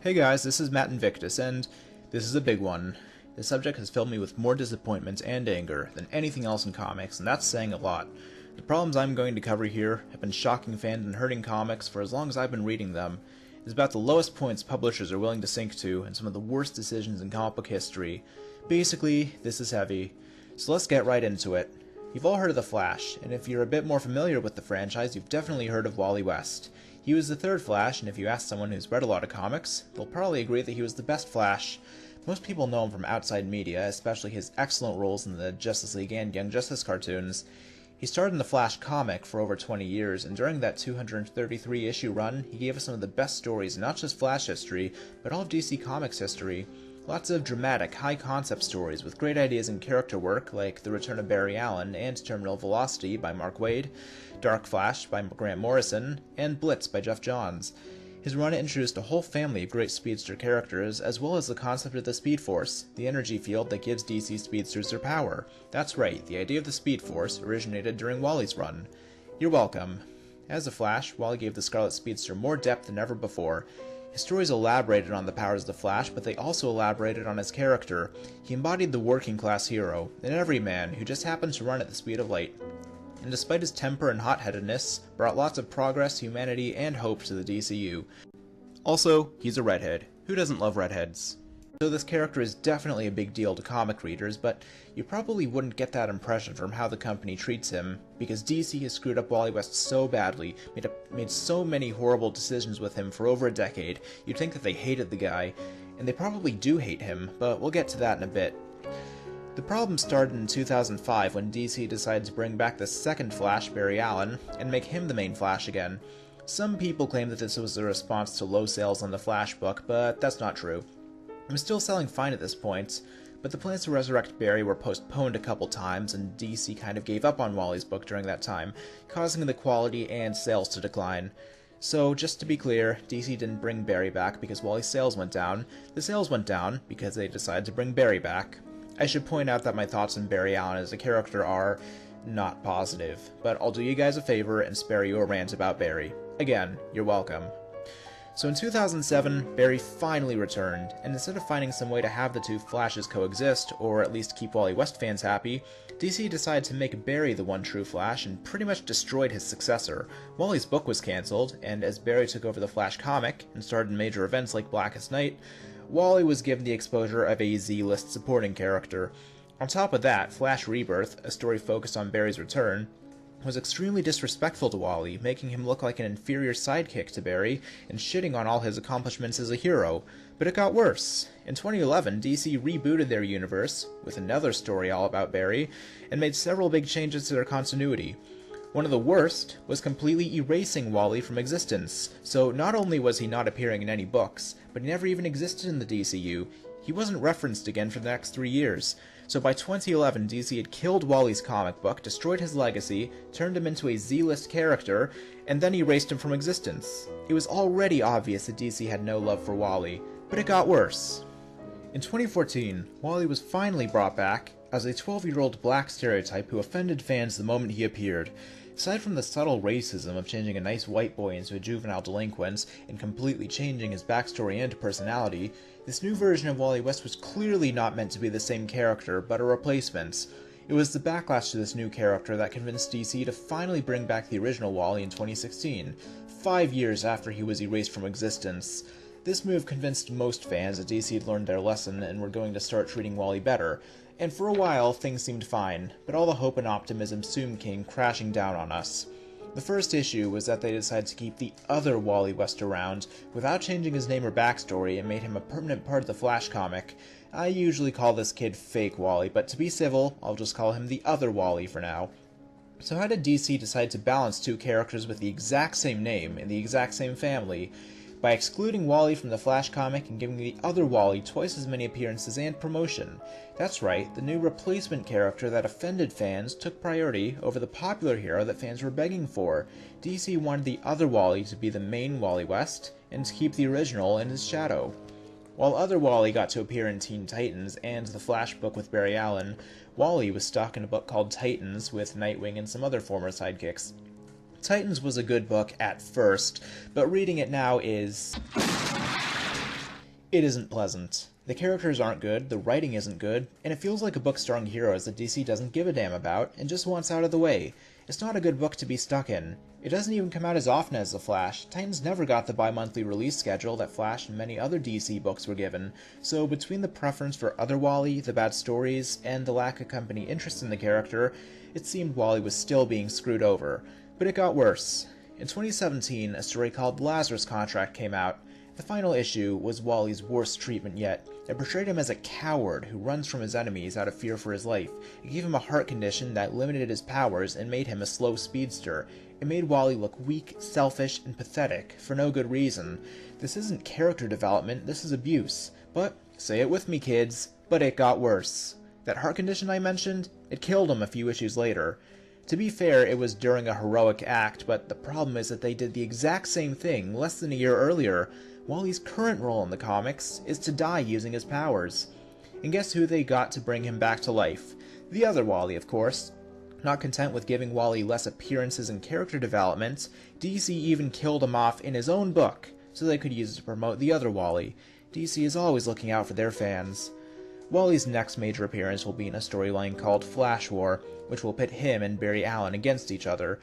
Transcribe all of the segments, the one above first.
Hey guys, this is Matt Invictus, and this is a big one. The subject has filled me with more disappointment and anger than anything else in comics, and that's saying a lot. The problems I'm going to cover here have been shocking fans and hurting comics for as long as I've been reading them. It's about the lowest points publishers are willing to sink to, and some of the worst decisions in comic book history. Basically, this is heavy. So let's get right into it. You've all heard of The Flash, and if you're a bit more familiar with the franchise, you've definitely heard of Wally West. He was the third Flash, and if you ask someone who's read a lot of comics, they'll probably agree that he was the best Flash. Most people know him from outside media, especially his excellent roles in the Justice League and Young Justice cartoons. He starred in the Flash comic for over 20 years, and during that 233-issue run, he gave us some of the best stories in not just Flash history, but all of DC Comics history. Lots of dramatic, high-concept stories with great ideas and character work, like The Return of Barry Allen and Terminal Velocity by Mark Waid, Dark Flash by Grant Morrison, and Blitz by Geoff Johns. His run introduced a whole family of great speedster characters, as well as the concept of the Speed Force, the energy field that gives DC speedsters their power. That's right, the idea of the Speed Force originated during Wally's run. You're welcome. As a Flash, Wally gave the Scarlet Speedster more depth than ever before. His stories elaborated on the powers of the Flash, but they also elaborated on his character. He embodied the working-class hero, an everyman who just happened to run at the speed of light. And despite his temper and hot-headedness, brought lots of progress, humanity, and hope to the DCU. Also, he's a redhead. Who doesn't love redheads? So this character is definitely a big deal to comic readers, but you probably wouldn't get that impression from how the company treats him, because DC has screwed up Wally West so badly, made so many horrible decisions with him for over a decade, you'd think that they hated the guy, and they probably do hate him, but we'll get to that in a bit. The problem started in 2005 when DC decided to bring back the second Flash, Barry Allen, and make him the main Flash again. Some people claim that this was a response to low sales on the Flash book, but that's not true. It was still selling fine at this point, but the plans to resurrect Barry were postponed a couple times, and DC kind of gave up on Wally's book during that time, causing the quality and sales to decline. So, just to be clear, DC didn't bring Barry back because Wally's sales went down. The sales went down because they decided to bring Barry back. I should point out that my thoughts on Barry Allen as a character are not positive, but I'll do you guys a favor and spare you a rant about Barry. Again, you're welcome. So in 2007, Barry finally returned, and instead of finding some way to have the two Flashes coexist, or at least keep Wally West fans happy, DC decided to make Barry the one true Flash and pretty much destroyed his successor. Wally's book was cancelled, and as Barry took over the Flash comic and starred in major events like Blackest Night, Wally was given the exposure of a Z-list supporting character. On top of that, Flash Rebirth, a story focused on Barry's return, was extremely disrespectful to Wally, making him look like an inferior sidekick to Barry, and shitting on all his accomplishments as a hero. But it got worse. In 2011, DC rebooted their universe, with another story all about Barry, and made several big changes to their continuity. One of the worst was completely erasing Wally from existence, so not only was he not appearing in any books, but he never even existed in the DCU. He wasn't referenced again for the next 3 years. So by 2011, DC had killed Wally's comic book, destroyed his legacy, turned him into a Z-list character, and then erased him from existence. It was already obvious that DC had no love for Wally, but it got worse. In 2014, Wally was finally brought back as a 12-year-old black stereotype who offended fans the moment he appeared. Aside from the subtle racism of changing a nice white boy into a juvenile delinquent and completely changing his backstory and personality, this new version of Wally West was clearly not meant to be the same character, but a replacement. It was the backlash to this new character that convinced DC to finally bring back the original Wally in 2016, 5 years after he was erased from existence. This move convinced most fans that DC had learned their lesson and were going to start treating Wally better. And for a while, things seemed fine, but all the hope and optimism soon came crashing down on us. The first issue was that they decided to keep the other Wally West around, without changing his name or backstory, and made him a permanent part of the Flash comic. I usually call this kid Fake Wally, but to be civil, I'll just call him the other Wally for now. So how did DC decide to balance two characters with the exact same name, in the exact same family? By excluding Wally from the Flash comic and giving the other Wally twice as many appearances and promotion. That's right, the new replacement character that offended fans took priority over the popular hero that fans were begging for. DC wanted the other Wally to be the main Wally West, and to keep the original in his shadow. While other Wally got to appear in Teen Titans and the Flash book with Barry Allen, Wally was stuck in a book called Titans with Nightwing and some other former sidekicks. Titans was a good book at first, but reading it now is It isn't pleasant. The characters aren't good, the writing isn't good, and it feels like a book starring heroes that DC doesn't give a damn about and just wants out of the way. It's not a good book to be stuck in. It doesn't even come out as often as The Flash. Titans never got the bi-monthly release schedule that Flash and many other DC books were given, so between the preference for other Wally, the bad stories, and the lack of company interest in the character, it seemed Wally was still being screwed over. But it got worse. In 2017, a story called Lazarus Contract came out. The final issue was Wally's worst treatment yet. It portrayed him as a coward who runs from his enemies out of fear for his life. It gave him a heart condition that limited his powers and made him a slow speedster. It made Wally look weak, selfish, and pathetic, for no good reason. This isn't character development, this is abuse. But, say it with me kids, but it got worse. That heart condition I mentioned, it killed him a few issues later. To be fair, it was during a heroic act, but the problem is that they did the exact same thing less than a year earlier. Wally's current role in the comics is to die using his powers. And guess who they got to bring him back to life? The other Wally, of course. Not content with giving Wally less appearances and character development, DC even killed him off in his own book, so they could use it to promote the other Wally. DC is always looking out for their fans. Wally's next major appearance will be in a storyline called Flash War, which will pit him and Barry Allen against each other.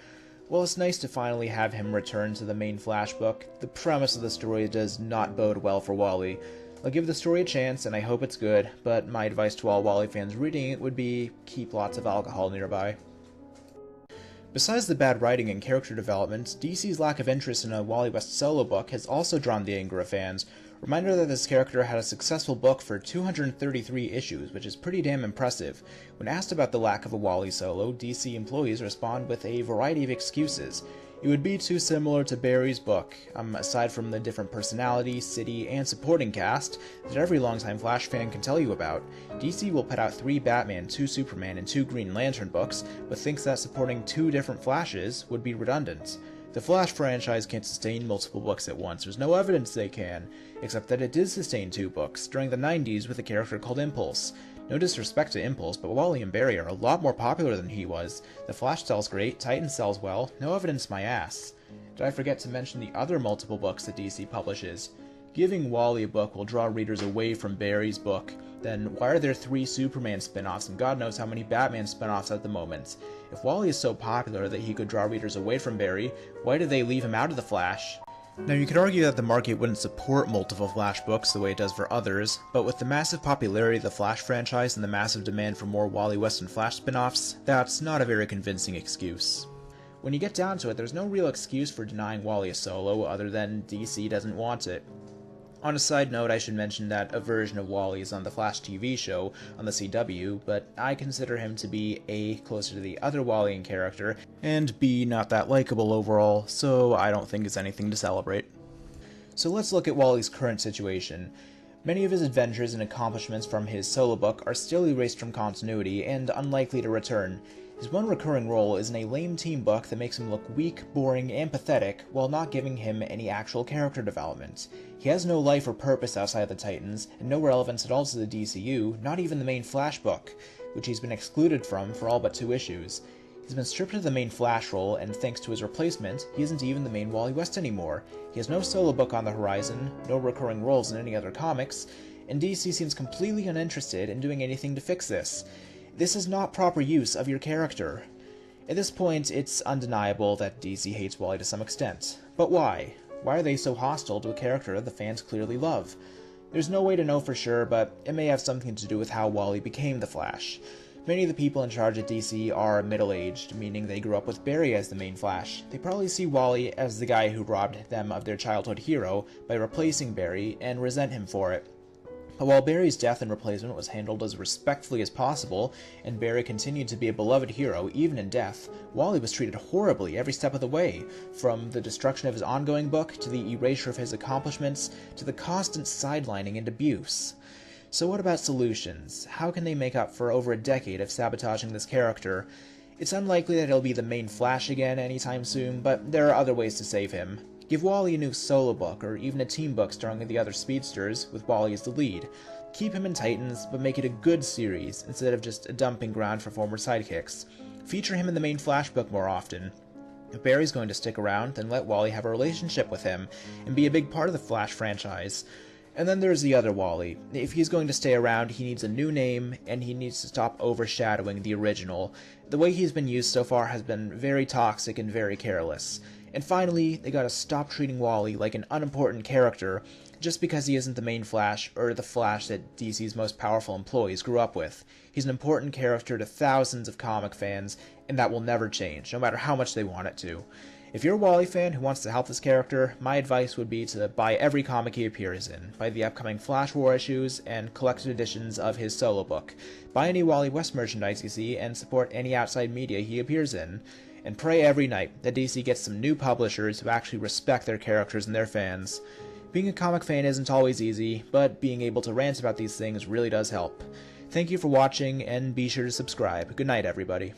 While it's nice to finally have him return to the main Flash book, the premise of the story does not bode well for Wally. I'll give the story a chance, and I hope it's good, but my advice to all Wally fans reading it would be keep lots of alcohol nearby. Besides the bad writing and character development, DC's lack of interest in a Wally West solo book has also drawn the anger of fans. Reminder that this character had a successful book for 233 issues, which is pretty damn impressive. When asked about the lack of a Wally solo, DC employees respond with a variety of excuses. It would be too similar to Barry's book, aside from the different personality, city, and supporting cast that every longtime Flash fan can tell you about. DC will put out 3 Batman, 2 Superman, and 2 Green Lantern books, but thinks that supporting 2 different Flashes would be redundant. The Flash franchise can't sustain multiple books at once. There's no evidence they can, except that it did sustain 2 books during the 90s with a character called Impulse. No disrespect to Impulse, but Wally and Barry are a lot more popular than he was. The Flash sells great, Titan sells well, no evidence my ass. Did I forget to mention the other multiple books that DC publishes? Giving Wally a book will draw readers away from Barry's book. Then why are there 3 Superman spin-offs and God knows how many Batman spin-offs at the moment? If Wally is so popular that he could draw readers away from Barry, why did they leave him out of the Flash? Now you could argue that the market wouldn't support multiple Flash books the way it does for others, but with the massive popularity of the Flash franchise and the massive demand for more Wally West and Flash spin-offs, that's not a very convincing excuse. When you get down to it, there's no real excuse for denying Wally a solo other than DC doesn't want it. On a side note, I should mention that a version of Wally is on the Flash TV show on the CW, but I consider him to be A, closer to the other Wally in character, and B, not that likable overall, so I don't think it's anything to celebrate. So let's look at Wally's current situation. Many of his adventures and accomplishments from his solo book are still erased from continuity and unlikely to return. His one recurring role is in a lame team book that makes him look weak, boring, and pathetic while not giving him any actual character development. He has no life or purpose outside the Titans, and no relevance at all to the DCU, not even the main Flash book, which he's been excluded from for all but 2 issues. He's been stripped of the main Flash role, and thanks to his replacement, he isn't even the main Wally West anymore. He has no solo book on the horizon, no recurring roles in any other comics, and DC seems completely uninterested in doing anything to fix this. This is not proper use of your character. At this point, it's undeniable that DC hates Wally to some extent. But why? Why are they so hostile to a character the fans clearly love? There's no way to know for sure, but it may have something to do with how Wally became the Flash. Many of the people in charge at DC are middle-aged, meaning they grew up with Barry as the main Flash. They probably see Wally as the guy who robbed them of their childhood hero by replacing Barry and resent him for it. But while Barry's death and replacement was handled as respectfully as possible, and Barry continued to be a beloved hero even in death, Wally was treated horribly every step of the way, from the destruction of his ongoing book, to the erasure of his accomplishments, to the constant sidelining and abuse. So what about solutions? How can they make up for over a decade of sabotaging this character? It's unlikely that he'll be the main Flash again anytime soon, but there are other ways to save him. Give Wally a new solo book, or even a team book starring the other speedsters, with Wally as the lead. Keep him in Titans, but make it a good series, instead of just a dumping ground for former sidekicks. Feature him in the main Flash book more often. If Barry's going to stick around, then let Wally have a relationship with him, and be a big part of the Flash franchise. And then there's the other Wally. If he's going to stay around, he needs a new name, and he needs to stop overshadowing the original. The way he's been used so far has been very toxic and very careless. And finally, they gotta stop treating Wally like an unimportant character just because he isn't the main Flash or the Flash that DC's most powerful employees grew up with. He's an important character to thousands of comic fans, and that will never change, no matter how much they want it to. If you're a Wally fan who wants to help this character, my advice would be to buy every comic he appears in, buy the upcoming Flash War issues, and collected editions of his solo book. Buy any Wally West merchandise you see, and support any outside media he appears in. And pray every night that DC gets some new publishers who actually respect their characters and their fans. Being a comic fan isn't always easy, but being able to rant about these things really does help. Thank you for watching, and be sure to subscribe. Good night, everybody.